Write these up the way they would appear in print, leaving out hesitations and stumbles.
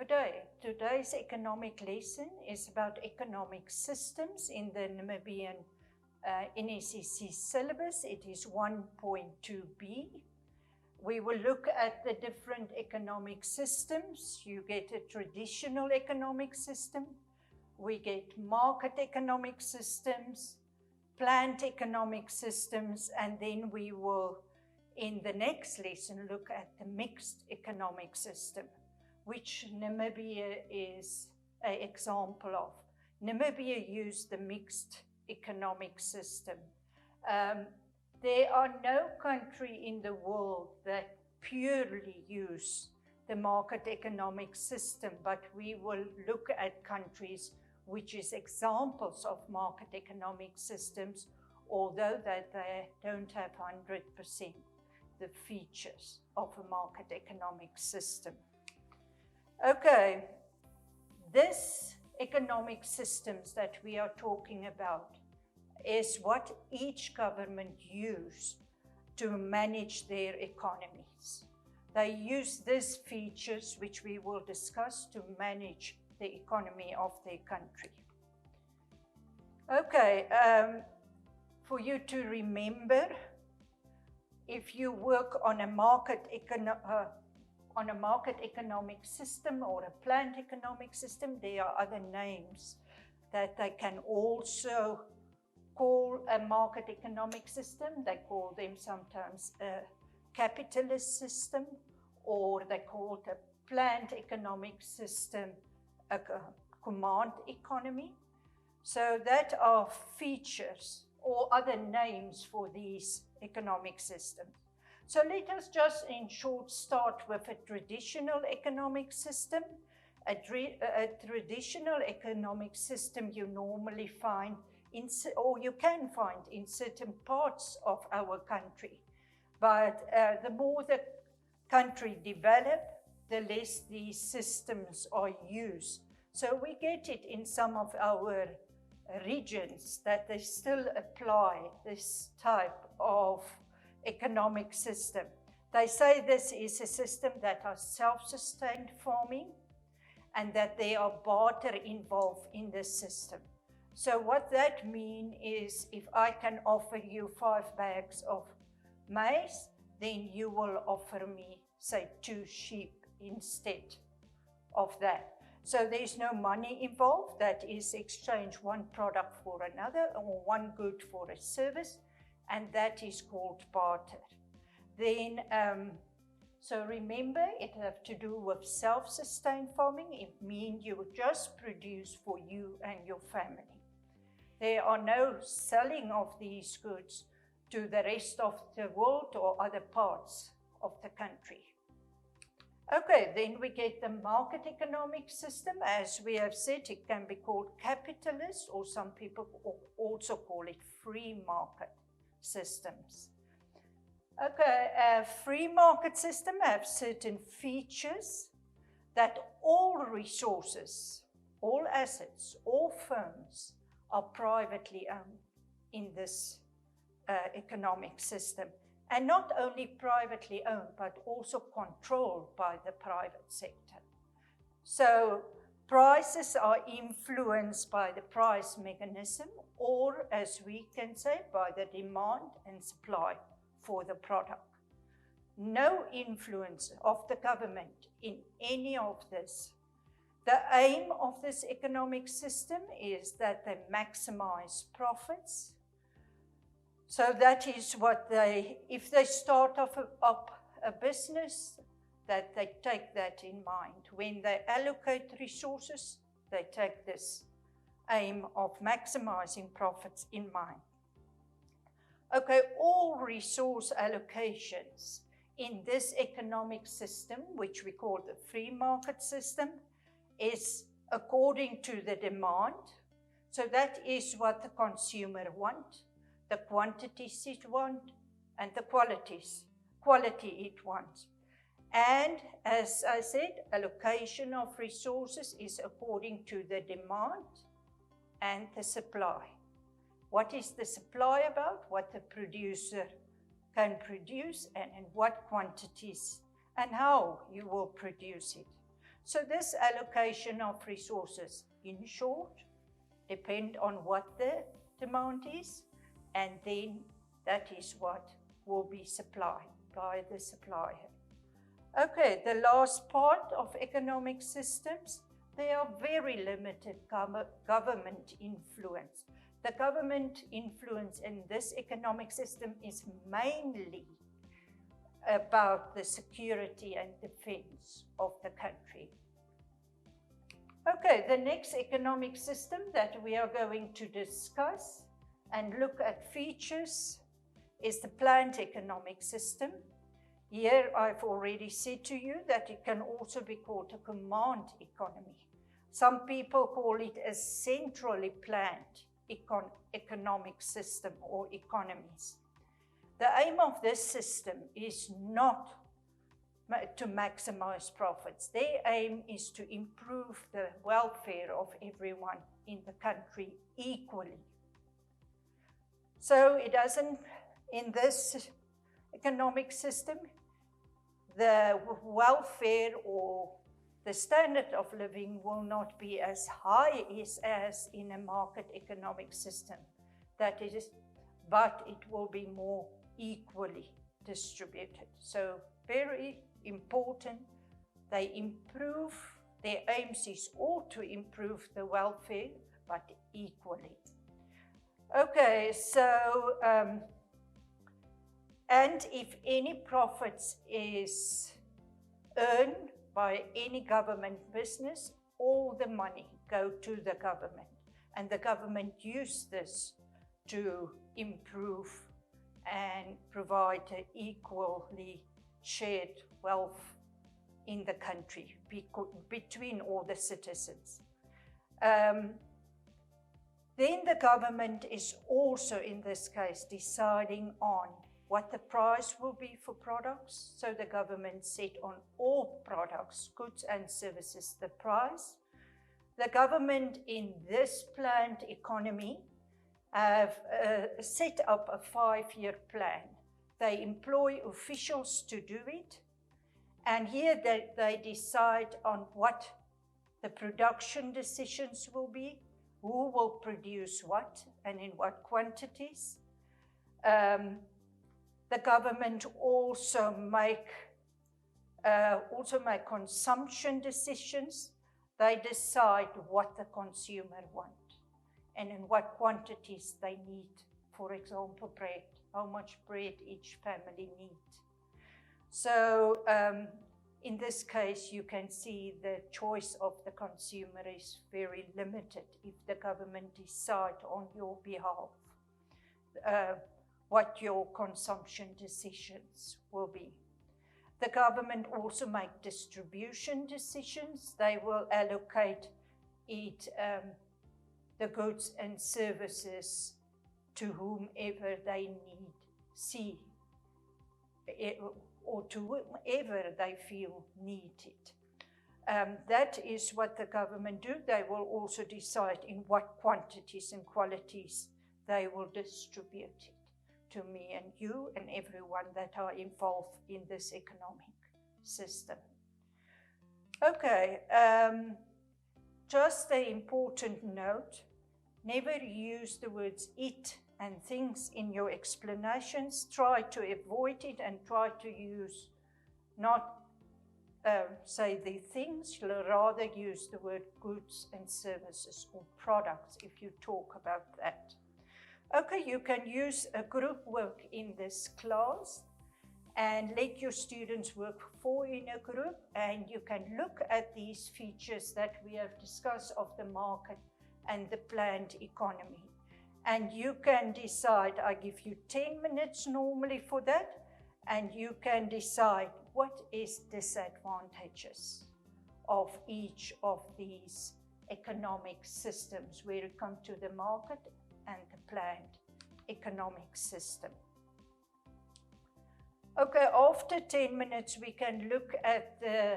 Good day. Today's economic lesson is about economic systems in the Namibian NSSC syllabus. It is 1.2b. We will look at the different economic systems. You get a traditional economic system. We get market economic systems, planned economic systems, and then we will, in the next lesson, look at the mixed economic system, which Namibia is an example of. Namibia used the mixed economic system. There are no country in the world that purely use the market economic system, but we will look at countries which is examples of market economic systems, although that they don't have 100% the features of a market economic system. Okay, this economic systems that we are talking about is what each government use to manage their economies. They use these features, which we will discuss, to manage the economy of their country. Okay, for you to remember, if you work on a market economic system or a planned economic system, there are other names that they can also call a market economic system. They call them sometimes a capitalist system, or they call it a planned economic system, a command economy. So that are features or other names for these economic systems. So let us just in short start with a traditional economic system. A traditional economic system you normally find or you can find in certain parts of our country. But the more the country develops, the less these systems are used. So we get it in some of our regions that they still apply this type of economic system. They say this is a system that are self-sustained farming and that there are barter involved in this system. So what that means is if I can offer you 5 bags of maize, then you will offer me, say, 2 sheep instead of that. So there's no money involved. That is exchange one product for another or one good for a service, and that is called barter. Then, so remember, it has to do with self-sustained farming. It means you just produce for you and your family. There are no selling of these goods to the rest of the world or other parts of the country. Okay, then we get the market economic system. As we have said, it can be called capitalist, or some people also call it free market systems. Okay, a free market system has certain features that all resources, all assets, all firms are privately owned in this economic system. And not only privately owned, but also controlled by the private sector. So prices are influenced by the price mechanism, or as we can say, by the demand and supply for the product. No influence of the government in any of this. The aim of this economic system is that they maximize profits. So that is what if they start up a business, that they take that in mind. When they allocate resources, they take this aim of maximizing profits in mind. Okay, all resource allocations in this economic system, which we call the free market system, is according to the demand. So that is what the consumer wants, the quantities it wants, and the quality it wants. And as I said, allocation of resources is according to the demand and the supply. What is the supply about? What the producer can produce and in what quantities and how you will produce it. So this allocation of resources, in short, depend on what the demand is, and then that is what will be supplied by the supplier. Okay, the last part of economic systems, there are very limited government influence. The government influence in this economic system is mainly about the security and defense of the country. Okay, the next economic system that we are going to discuss and look at features is the planned economic system. Here I've already said to you that it can also be called a command economy. Some people call it a centrally planned economic system or economies. The aim of this system is not to maximize profits. Their aim is to improve the welfare of everyone in the country equally. So it doesn't, in this economic system, the welfare or the standard of living will not be as high as in a market economic system. That is, but it will be more equally distributed. So very important, they improve, their aims is all to improve the welfare, but equally. Okay, so, and if any profits is earned by any government business, all the money go to the government, and the government use this to improve and provide an equally shared wealth in the country between all the citizens. Then the government is also, in this case, deciding on what the price will be for products. So the government set on all products, goods and services, the price. The government in this planned economy have set up a 5-year plan. They employ officials to do it. And here they decide on what the production decisions will be, who will produce what and in what quantities. The government also make consumption decisions. They decide what the consumer wants and in what quantities they need. For example, bread, how much bread each family needs. So in this case, you can see the choice of the consumer is very limited if the government decide on your behalf what your consumption decisions will be. The government also make distribution decisions. They will allocate it, the goods and services to whomever they see or to whomever they feel need it. That is what the government do. They will also decide in what quantities and qualities they will distribute it to me and you and everyone that are involved in this economic system. Okay, just an important note, never use the words it and things in your explanations. Try to avoid it and try to use, not say the things, you'll rather use the word goods and services or products if you talk about that. Okay, you can use a group work in this class and let your students work in a group, and you can look at these features that we have discussed of the market and the planned economy. And you can decide, I give you 10 minutes normally for that, and you can decide what is disadvantages of each of these economic systems where you come to the market and the planned economic system. Okay, after 10 minutes, we can look at the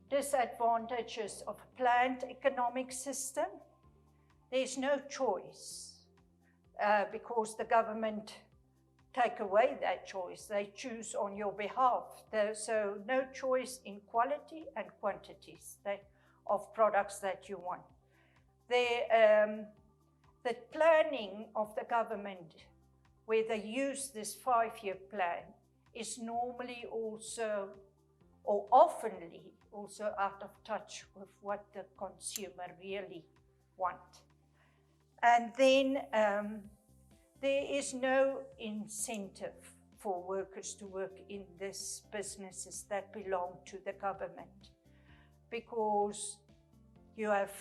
disadvantages of a planned economic system. There's no choice because the government take away that choice. They choose on your behalf. So no choice in quality and quantities of products that you want. The planning of the government, where they use this 5-year plan, is normally also, or oftenly, also out of touch with what the consumer really wants. And then there is no incentive for workers to work in these businesses that belong to the government, because you have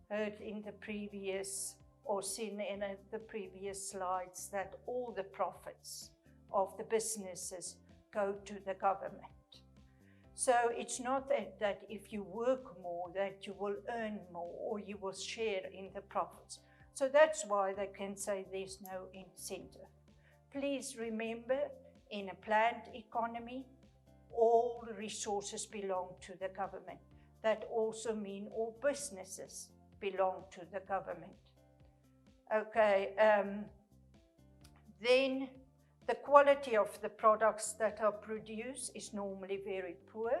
heard in the previous, or seen in the previous slides, that all the profits of the businesses go to the government. So it's not that if you work more that you will earn more or you will share in the profits. So that's why they can say there's no incentive. Please remember, in a planned economy, all resources belong to the government. That also means all businesses belong to the government. Okay, then the quality of the products that are produced is normally very poor,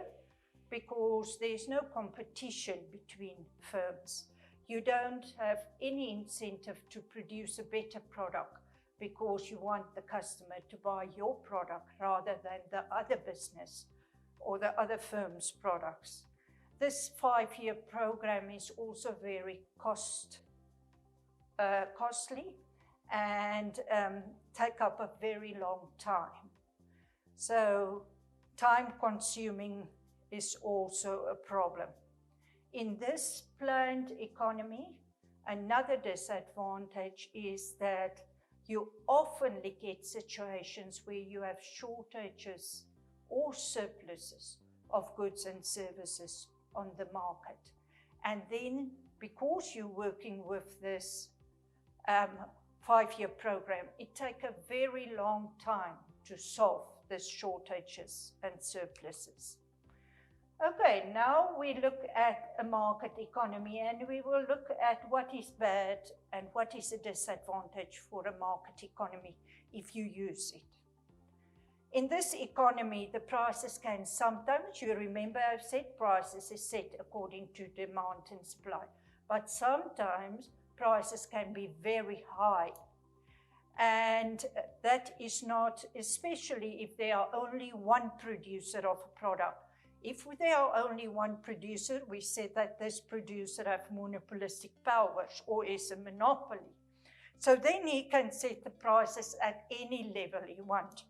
because there's no competition between firms. You don't have any incentive to produce a better product because you want the customer to buy your product rather than the other business or the other firm's products. This 5-year program is also very costly and take up a very long time. So time consuming is also a problem. In this planned economy, another disadvantage is that you often get situations where you have shortages or surpluses of goods and services on the market. And then, because you're working with this 5-year program, it takes a very long time to solve these shortages and surpluses. Okay, now we look at a market economy, and we will look at what is bad and what is a disadvantage for a market economy if you use it. In this economy, the prices can sometimes, you remember I've said prices is set according to demand and supply, but sometimes prices can be very high. And that is not, especially if there are only one producer of a product. If there are only one producer, we said that this producer has monopolistic powers or is a monopoly. So then he can set the prices at any level he wants.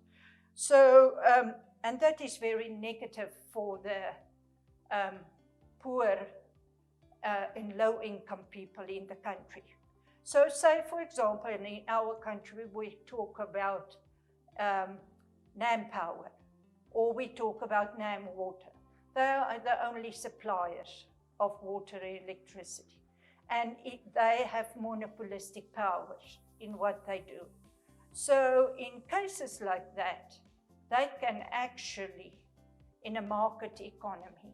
So, and that is very negative for the poor and low-income people in the country. So say, for example, in our country, we talk about NamPower, or we talk about NamWater. They are the only suppliers of water and electricity. And they have monopolistic powers in what they do. So in cases like that, they can actually, in a market economy,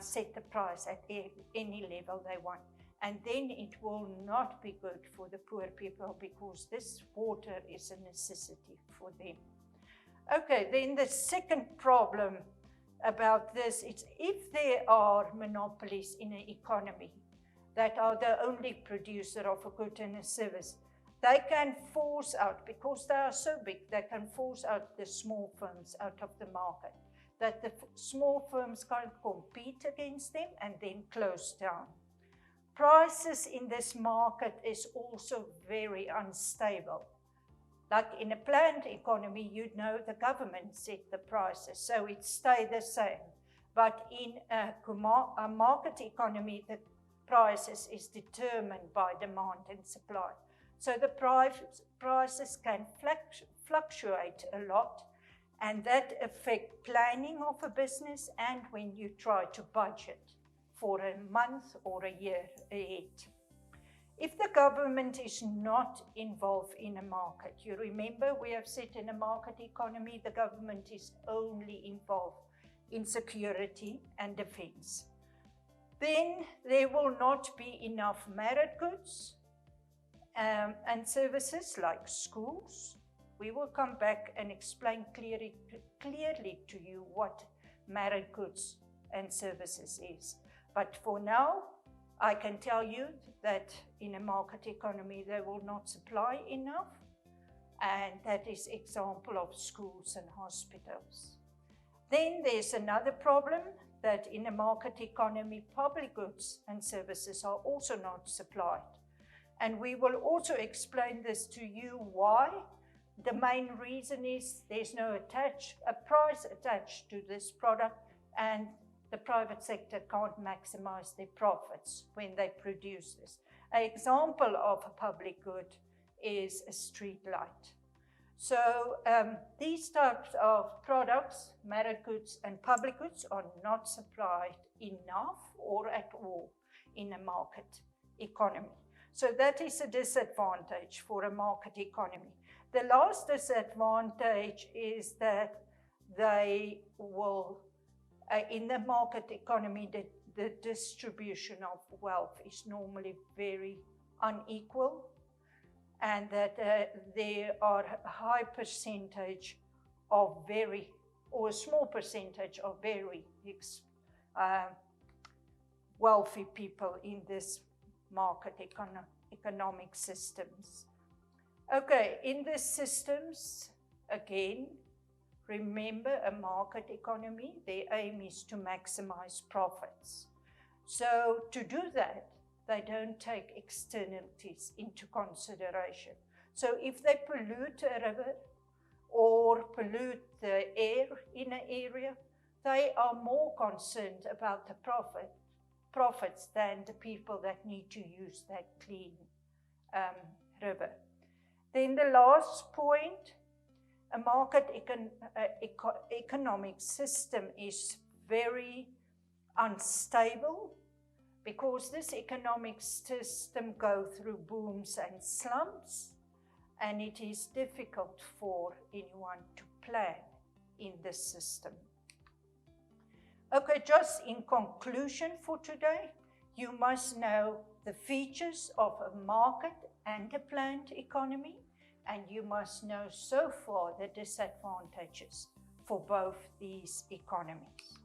set the price at any level they want. And then it will not be good for the poor people, because this water is a necessity for them. Okay, then the second problem about this is, if there are monopolies in an economy that are the only producer of a good and a service, they can force out, because they are so big, they can force out the small firms out of the market, that the small firms can't compete against them and then close down. Prices in this market is also very unstable. Like in a planned economy, you'd know the government set the prices, so it stays the same. But in a market economy, the prices is determined by demand and supply. So the prices can fluctuate a lot, and that affects planning of a business and when you try to budget for a month or a year ahead. If the government is not involved in a market, you remember we have said in a market economy, the government is only involved in security and defense. Then there will not be enough merit goods and services like schools, We will come back and explain clearly to you what market goods and services is. But for now, I can tell you that in a market economy, they will not supply enough. And that is example of schools and hospitals. Then there's another problem that in a market economy, public goods and services are also not supplied. And we will also explain this to you why. The main reason is there's no price attached to this product, and the private sector can't maximize their profits when they produce this. An example of a public good is a street light. So these types of products, market goods and public goods, are not supplied enough or at all in a market economy. So that is a disadvantage for a market economy. The last disadvantage is that they will, in the market economy, the distribution of wealth is normally very unequal, and that there are a high percentage of or a small percentage of very wealthy people in this market economic systems. Okay, in these systems, again, remember a market economy, their aim is to maximize profits. So to do that, they don't take externalities into consideration. So if they pollute a river or pollute the air in an area, they are more concerned about the profits than the people that need to use that clean river. Then the last point, a market economic system is very unstable, because this economic system goes through booms and slumps, and it is difficult for anyone to plan in this system. Okay, just in conclusion for today, you must know the features of a market and a planned economy, and you must know so far the disadvantages for both these economies.